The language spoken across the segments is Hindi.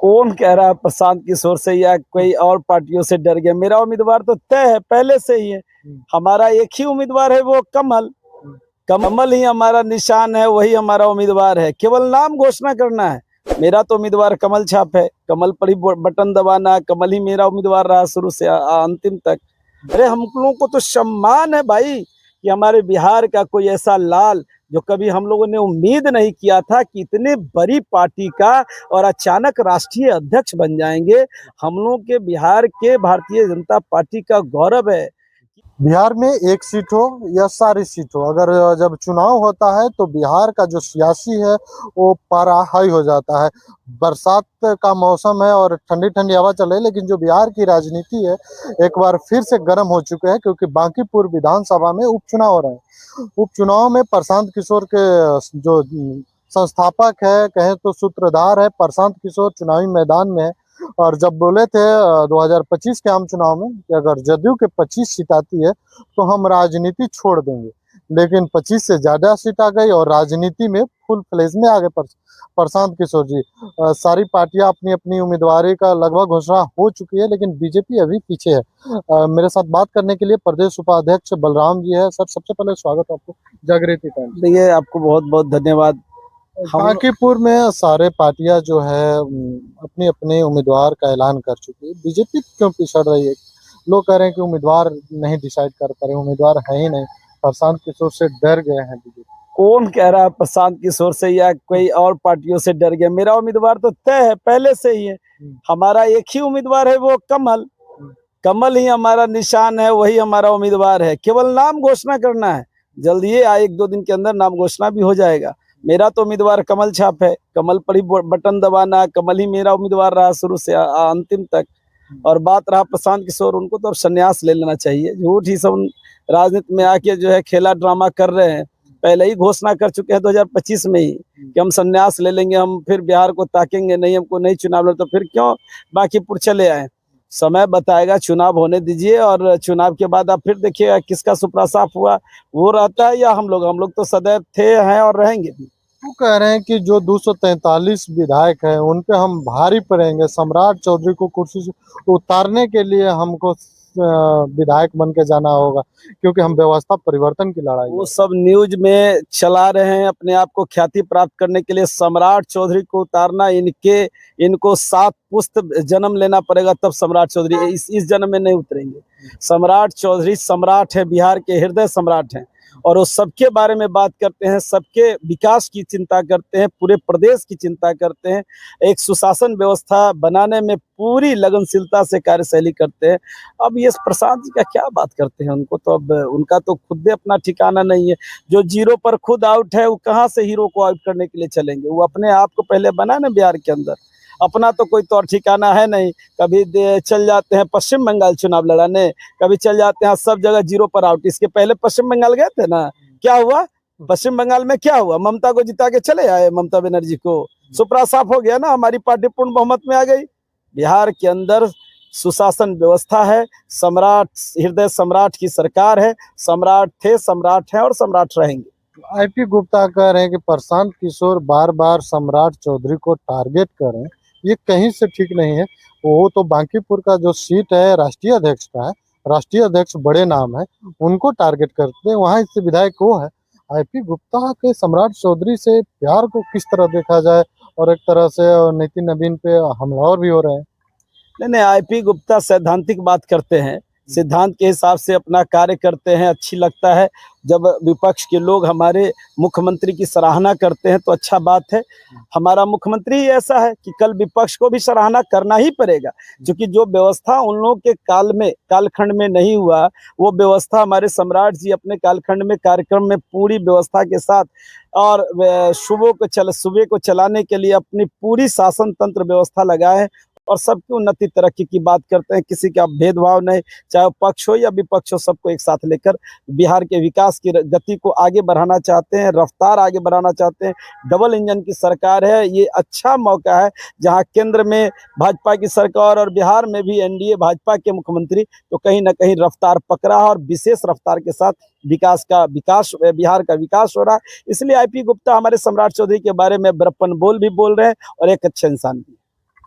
कौन कह रहा है प्रशांत किशोर से या कोई और पार्टियों से डर गया? मेरा उम्मीदवार तो तय है पहले से ही है। हमारा एक ही उम्मीदवार है, वो कमल। कमल ही हमारा निशान है, वही हमारा उम्मीदवार है। केवल नाम घोषणा करना है। मेरा तो उम्मीदवार कमल छाप है, कमल पर ही बटन दबाना है। कमल ही मेरा उम्मीदवार रहा शुरू से अंतिम तक। अरे हम लोगों को तो सम्मान है भाई कि हमारे बिहार का कोई ऐसा लाल, जो कभी हम लोगों ने उम्मीद नहीं किया था कि इतने बड़ी पार्टी का और अचानक राष्ट्रीय अध्यक्ष बन जाएंगे। हम लोगों के बिहार के भारतीय जनता पार्टी का गौरव है। बिहार में एक सीट हो या सारी सीट हो, अगर जब चुनाव होता है तो बिहार का जो सियासी है वो पारा हाई हो जाता है। बरसात का मौसम है और ठंडी ठंडी हवा चल रही है, लेकिन जो बिहार की राजनीति है एक बार फिर से गर्म हो चुके हैं, क्योंकि बांकीपुर विधानसभा में उपचुनाव हो रहे हैं। उपचुनाव में प्रशांत किशोर के जो संस्थापक है, कहें तो सूत्रधार है, प्रशांत किशोर चुनावी मैदान में है। और जब बोले थे 2025 के आम चुनाव में कि अगर जदयू के 25 सीट आती है तो हम राजनीति छोड़ देंगे, लेकिन 25 से ज्यादा सीट आ गई और राजनीति में फुल फ्लेज में आ गए प्रशांत किशोर जी। सारी पार्टियां अपनी अपनी उम्मीदवारी का लगभग घोषणा हो चुकी है, लेकिन बीजेपी अभी पीछे है। मेरे साथ बात करने के लिए प्रदेश उपाध्यक्ष बलराम जी है। सर, सबसे पहले स्वागत आपको जागृति टाइम। देखिए, आपको बहुत बहुत धन्यवाद। बांकीपुर में सारे पार्टियां जो है अपनी अपने उम्मीदवार का ऐलान कर चुकी है। बीजेपी क्यों पिछड़ रही है? लोग कह रहे हैं कि उम्मीदवार नहीं डिसाइड कर पा रहे, उम्मीदवार है ही नहीं, प्रशांत किशोर से डर गए हैं बीजेपी। कौन कह रहा है प्रशांत किशोर से या कोई और पार्टियों से डर गया? मेरा उम्मीदवार तो तय है पहले से ही है। हमारा एक ही उम्मीदवार है, वो कमल। कमल ही हमारा निशान है, वही हमारा उम्मीदवार है। केवल नाम घोषणा करना है। जल्द ही 1-2 दिन के अंदर नाम घोषणा भी हो जाएगा। मेरा तो उम्मीदवार कमल छाप है, कमल पर ही बटन दबाना है। कमल ही मेरा उम्मीदवार रहा शुरू से अंतिम तक। और बात रहा प्रशांत किशोर, उनको तो अब संन्यास ले लेना चाहिए। झूठ ही सब राजनीति में आके जो है खेला ड्रामा कर रहे हैं। पहले ही घोषणा कर चुके हैं 2025 में ही कि हम संन्यास ले लेंगे, हम फिर बिहार को ताकेंगे नहीं, हमको नहीं चुनाव लड़, तो फिर क्यों बांकीपुर चले आए? समय बताएगा, चुनाव होने दीजिए और चुनाव के बाद आप फिर देखिएगा किसका सुपड़ा साफ हुआ, वो रहता है या हम लोग तो सदैव थे, हैं और रहेंगे भी। वो कह रहे हैं कि जो 243 विधायक हैं उन पे हम भारी पड़ेंगे, सम्राट चौधरी को कुर्सी से उतारने के लिए हमको विधायक बन के जाना होगा, क्योंकि हम व्यवस्था परिवर्तन की लड़ाई। वो सब न्यूज में चला रहे हैं अपने आप को ख्याति प्राप्त करने के लिए। सम्राट चौधरी को उतारना, इनको 7 पुस्त जन्म लेना पड़ेगा, तब सम्राट चौधरी इस जन्म में नहीं उतरेंगे। सम्राट चौधरी सम्राट है, बिहार के हृदय सम्राट हैं और वो सबके बारे में बात करते हैं, सबके विकास की चिंता करते हैं, पूरे प्रदेश की चिंता करते हैं, एक सुशासन व्यवस्था बनाने में पूरी लगनशीलता से कार्यशैली करते हैं। अब ये प्रशांत जी का क्या बात करते हैं? उनको तो अब उनका तो खुद अपना ठिकाना नहीं है। जो जीरो पर खुद आउट है, वो कहाँ से हीरो को आउट करने के लिए चलेंगे? वो अपने आप को पहले बना ना बिहार के अंदर, अपना तो कोई तौर ठिकाना है नहीं। कभी चल जाते हैं पश्चिम बंगाल चुनाव लड़ाने, कभी चल जाते हैं सब जगह जीरो पर आउट। इसके पहले पश्चिम बंगाल गए थे ना, क्या हुआ? पश्चिम बंगाल में क्या हुआ? ममता को जिता के चले आए, ममता बनर्जी को। सुपड़ा साफ हो गया ना, हमारी पार्टी पूर्ण बहुमत में आ गई। बिहार के अंदर सुशासन व्यवस्था है, सम्राट, हृदय सम्राट की सरकार है। सम्राट थे, सम्राट हैं और सम्राट रहेंगे। आईपी गुप्ता कह रहे हैं कि प्रशांत किशोर बार बार सम्राट चौधरी को टारगेट कर रहे हैं, ये कहीं से ठीक नहीं है। वो तो बांकीपुर का जो सीट है राष्ट्रीय अध्यक्ष का है, राष्ट्रीय अध्यक्ष बड़े नाम है, उनको टारगेट करते हैं, वहाँ इससे विधायक वो है। आईपी गुप्ता के सम्राट चौधरी से प्यार को किस तरह देखा जाए, और एक तरह से नितिन नवीन पे हमलावर भी हो रहे हैं। नहीं, आईपी गुप्ता सैद्धांतिक बात करते हैं, सिद्धांत के हिसाब से अपना कार्य करते हैं, अच्छी लगता है। जब विपक्ष के लोग हमारे मुख्यमंत्री की सराहना करते हैं तो अच्छा बात है। हमारा मुख्यमंत्री ही ऐसा है कि कल विपक्ष को भी सराहना करना ही पड़ेगा, क्योंकि जो व्यवस्था उन लोगों के कालखंड में नहीं हुआ, वो व्यवस्था हमारे सम्राट जी अपने कालखंड में कार्यक्रम में पूरी व्यवस्था के साथ और सूबे को चलाने के लिए अपनी पूरी शासन तंत्र व्यवस्था लगाए और सबकी उन्नति तरक्की की बात करते हैं। किसी का भेदभाव नहीं, चाहे पक्ष हो या विपक्ष हो, सबको एक साथ लेकर बिहार के विकास की गति को आगे बढ़ाना चाहते हैं, रफ्तार आगे बढ़ाना चाहते हैं। डबल इंजन की सरकार है, ये अच्छा मौका है जहां केंद्र में भाजपा की सरकार और बिहार में भी एनडीए भाजपा के मुख्यमंत्री, तो कहीं ना कहीं रफ्तार पकड़ा और विशेष रफ्तार के साथ बिहार का विकास हो रहा है। इसलिए आईपी गुप्ता हमारे सम्राट चौधरी के बारे में बड़प्पन बोल भी बोल रहे हैं और एक अच्छे इंसान भी।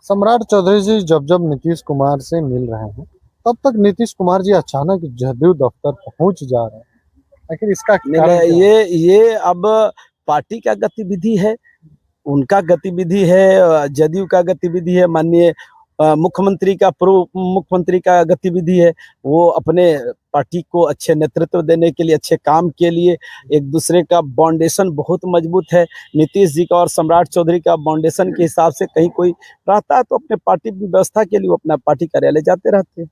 सम्राट चौधरी जी जब जब नीतीश कुमार से मिल रहे हैं तब तक नीतीश कुमार जी अचानक जदयू दफ्तर पहुंच जा रहे हैं, आखिर इसका नहीं कारण नहीं, क्या है? ये अब पार्टी का गतिविधि है, उनका गतिविधि है, जदयू का गतिविधि है, माननीय मुख्यमंत्री का, पूर्व मुख्यमंत्री का गतिविधि है। वो अपने पार्टी को अच्छे नेतृत्व देने के लिए, अच्छे काम के लिए, एक दूसरे का बाउंडेशन बहुत मजबूत है। नीतीश जी का और सम्राट चौधरी का बाउंडेशन के हिसाब से कहीं कोई रहता है तो अपने पार्टी व्यवस्था के लिए वो अपना पार्टी कार्यालय जाते रहते हैं।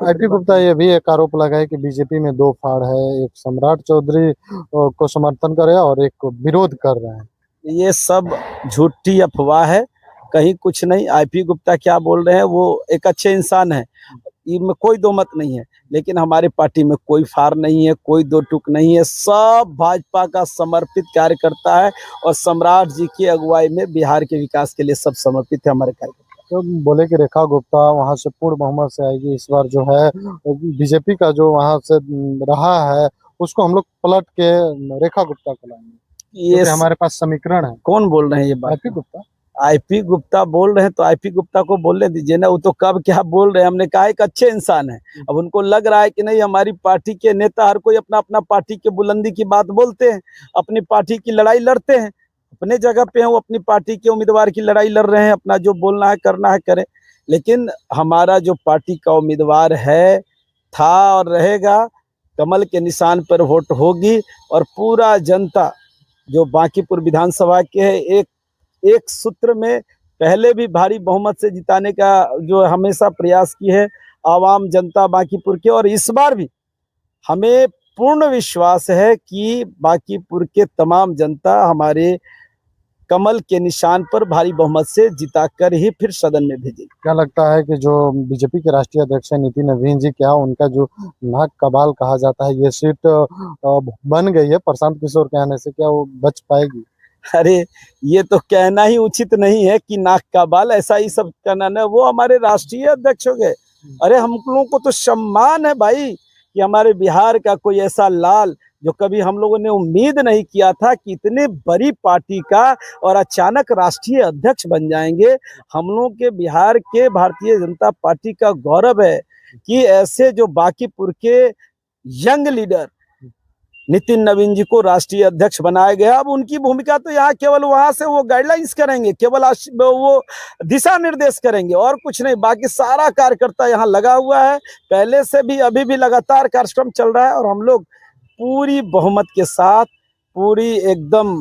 आईपी गुप्ता ये भी एक आरोप लगाए कि बीजेपी में दो फाड़ है, एक सम्राट चौधरी को समर्थन कर रहे हैं और एक को विरोध कर रहे हैं। ये सब झूठी अफवाह है, कहीं कुछ नहीं। आईपी गुप्ता क्या बोल रहे हैं, वो एक अच्छे इंसान है, इनमें कोई दो मत नहीं है, लेकिन हमारी पार्टी में कोई फार नहीं है, कोई दो टूक नहीं है। सब भाजपा का समर्पित कार्यकर्ता है और सम्राट जी की अगुवाई में बिहार के विकास के लिए सब समर्पित है हमारे कार्यकर्ता। तो बोले कि रेखा गुप्ता वहां से पूर्ण बहुमत से आएगी, इस बार जो है बीजेपी का जो वहां से रहा है उसको हम लोग पलट के रेखा गुप्ता को लाएंगे, ये क्योंकि हमारे पास समीकरण है। कौन बोल रहे हैं ये बात? आईपी गुप्ता। आईपी गुप्ता बोल रहे हैं तो आईपी गुप्ता को बोलने दीजिए ना, वो तो कब क्या बोल रहे हैं। हमने कहा एक अच्छे इंसान है, अब उनको लग रहा है कि नहीं हमारी पार्टी के नेता हर कोई अपना अपना पार्टी के बुलंदी की बात बोलते हैं, अपनी पार्टी की लड़ाई लड़ते हैं, अपने जगह पे हैं, वो अपनी पार्टी के उम्मीदवार की लड़ाई लड़ रहे हैं, अपना जो बोलना है करना है करें। लेकिन हमारा जो पार्टी का उम्मीदवार है, था और रहेगा, कमल के निशान पर वोट होगी और पूरा जनता जो बांकीपुर विधानसभा के है, एक सूत्र में पहले भी भारी बहुमत से जिताने का जो हमेशा प्रयास की है आवाम जनता बांकीपुर के, और इस बार भी हमें पूर्ण विश्वास है कि बांकीपुर के तमाम जनता हमारे कमल के निशान पर भारी बहुमत से जिताकर ही फिर सदन में भेजेगी। क्या लगता है कि जो बीजेपी के राष्ट्रीय अध्यक्ष है नितिन नवीन जी, क्या उनका जो नाक का बाल कहा जाता है ये सीट बन गई है प्रशांत किशोर के आने से, क्या वो बच पाएगी? अरे ये तो कहना ही उचित नहीं है कि नाक का बाल, ऐसा ही सब कहना ना, वो हमारे राष्ट्रीय अध्यक्ष हो गए। अरे हम लोगों को तो सम्मान है भाई कि हमारे बिहार का कोई ऐसा लाल जो कभी हम लोगों ने उम्मीद नहीं किया था कि इतने बड़ी पार्टी का और अचानक राष्ट्रीय अध्यक्ष बन जाएंगे। हम लोगों के बिहार के भारतीय जनता पार्टी का गौरव है कि ऐसे जो बांकीपुर के यंग लीडर नितिन नवीन जी को राष्ट्रीय अध्यक्ष बनाया गया। अब उनकी भूमिका तो यहाँ केवल वहां से वो गाइडलाइंस करेंगे, केवल वो दिशा निर्देश करेंगे और कुछ नहीं। बाकी सारा कार्यकर्ता यहाँ लगा हुआ है, पहले से भी अभी भी लगातार कार्यक्रम चल रहा है और हम लोग पूरी बहुमत के साथ, पूरी एकदम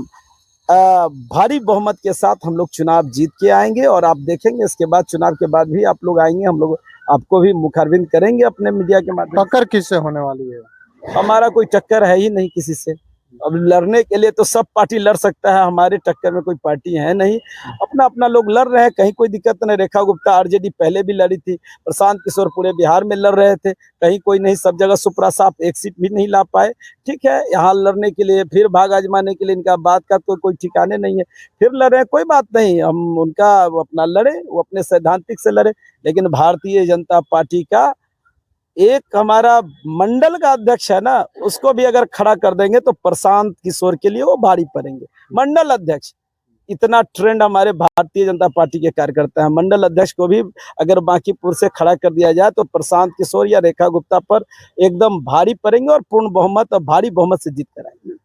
भारी बहुमत के साथ हम लोग चुनाव जीत के आएंगे। और आप देखेंगे इसके बाद, चुनाव के बाद भी आप लोग आएंगे, हम लोग आपको भी मुखारबिंद करेंगे अपने मीडिया के माध्यम से। टक्कर किससे होने वाली है? हमारा कोई टक्कर है ही नहीं किसी से। अब लड़ने के लिए तो सब पार्टी लड़ सकता है, हमारे टक्कर में कोई पार्टी है नहीं, अपना अपना लोग लड़ रहे हैं, कहीं कोई दिक्कत नहीं। रेखा गुप्ता आरजेडी पहले भी लड़ी थी, प्रशांत किशोर पूरे बिहार में लड़ रहे थे, कहीं कोई नहीं, सब जगह सुप्रा साफ एक सीट भी नहीं ला पाए। ठीक है, यहाँ लड़ने के लिए फिर भाग आजमाने के लिए इनका बात का तो कोई ठिकाने नहीं है, फिर लड़े, कोई बात नहीं, हम उनका अपना लड़े, वो अपने सैद्धांतिक से लड़े। लेकिन भारतीय जनता पार्टी का एक हमारा मंडल का अध्यक्ष है ना, उसको भी अगर खड़ा कर देंगे तो प्रशांत किशोर के लिए वो भारी पड़ेंगे। मंडल अध्यक्ष, इतना ट्रेंड हमारे भारतीय जनता पार्टी के कार्यकर्ता है, मंडल अध्यक्ष को भी अगर बांकीपुर से खड़ा कर दिया जाए तो प्रशांत किशोर या रेखा गुप्ता पर एकदम भारी पड़ेंगे और पूर्ण बहुमत और भारी बहुमत से जीत कर आएंगे।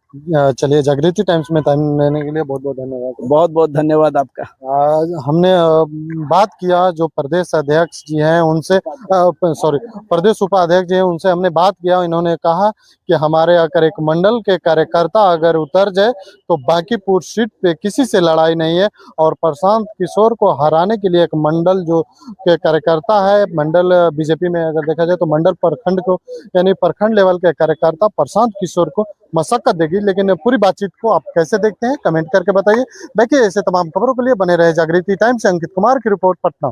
चलिए, जागृति टाइम्स में टाइम लेने के लिए बहुत बहुत धन्यवाद। बहुत बहुत धन्यवाद आपका। हमने बात किया जो प्रदेश अध्यक्ष जी हैं उनसे, प्रदेश उपाध्यक्ष जी हैं उनसे हमने बात किया। इन्होंने कहा कि हमारे अगर एक मंडल के कार्यकर्ता अगर उतर जाए तो बांकीपुर सीट पे किसी से लड़ाई नहीं है, और प्रशांत किशोर को हराने के लिए एक मंडल जो के कार्यकर्ता है, मंडल बीजेपी में अगर देखा जाए तो मंडल प्रखंड को, यानी प्रखंड लेवल के कार्यकर्ता प्रशांत किशोर को मशक्कत देगी। लेकिन पूरी बातचीत को आप कैसे देखते हैं कमेंट करके बताइए। देखिए, ऐसे तमाम खबरों के लिए बने रहे जागृति टाइम्स से। अंकित कुमार की रिपोर्ट, पटना।